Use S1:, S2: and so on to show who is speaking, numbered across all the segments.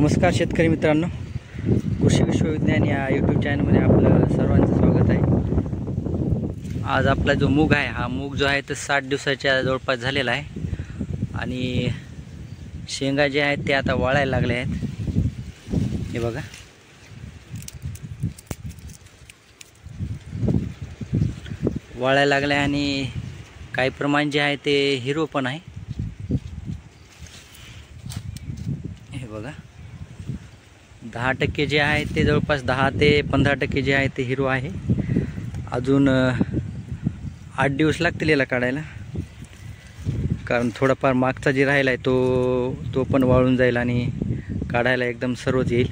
S1: नमस्कार शेतकरी मित्रांनो, कृषी विश्वविज्ञान या यूट्यूब चॅनलमध्ये आपलं सर्वांचं स्वागत आहे। आज आपला जो मूग आहे, हा मूग जो आहे तो 60 दिवसाच्या जवळपास झालेला आहे आणि शेंगा जे आहेत ते आता वाळायला लागले आहेत। हे बघा, वाळायला लागले आणि काही प्रमाण जे आहे ते हिरवं पण आहे। हे बघा, 10% जे आहे ते जवळपास 10 ते 15% जे आहे ते हिरवं आहे। अजून 8 दिवस लागतील याला काढायला, कारण थोडाफार मागचा जे राहिला आहे तो पण वाळून जाईल आणि काढायला एकदम सर्वच येईल।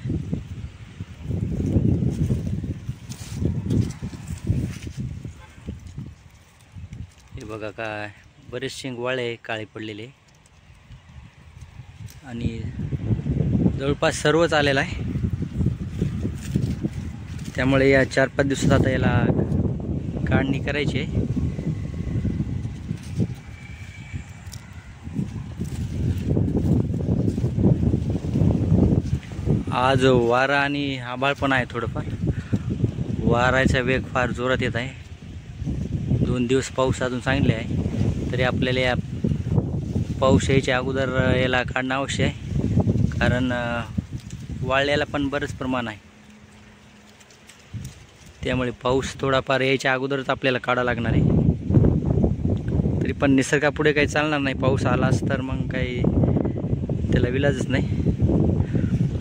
S1: हे बघा, काय बरेच शेंग वाळे काळे पडलेले आणि जवळपास सर्वच आलेला आहे। त्यामुळे या 4-5 दिवसात आता याला काढणी करायची आहे। आज वारा आणि आभाळ पण आहे, थोडंफार वाऱ्याचा वेग फार जोरात येत आहे। 2 दिवस पाऊस अजून सांगितले आहे, तरी आपल्याला या पाऊस यायच्या अगोदर याला काढणं आवश्यक आहे, कारण वाळल्याला पण बरंच प्रमाण आहे। त्यामुळे पाऊस थोडाफार यायच्या अगोदरच आपल्याला काढा लागणार आहे। तरी पण निसर्गापुढे काही चालणार नाही, पाऊस आलाच तर मग काही त्याला विलाजच नाही,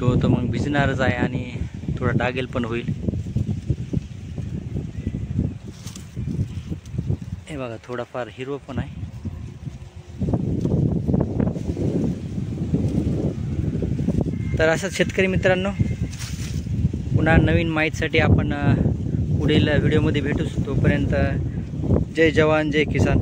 S1: तो मग भिजणारच आहे आणि थोडा डागेल पण होईल। हे बघा, थोडाफार हिरवं पण आहे। तर असंच शेतकरी मित्रांनो, पुन्हा नवीन माहितीसाठी आपण पुढील व्हिडिओमध्ये भेटूच। तोपर्यंत जय जवान जय किसान।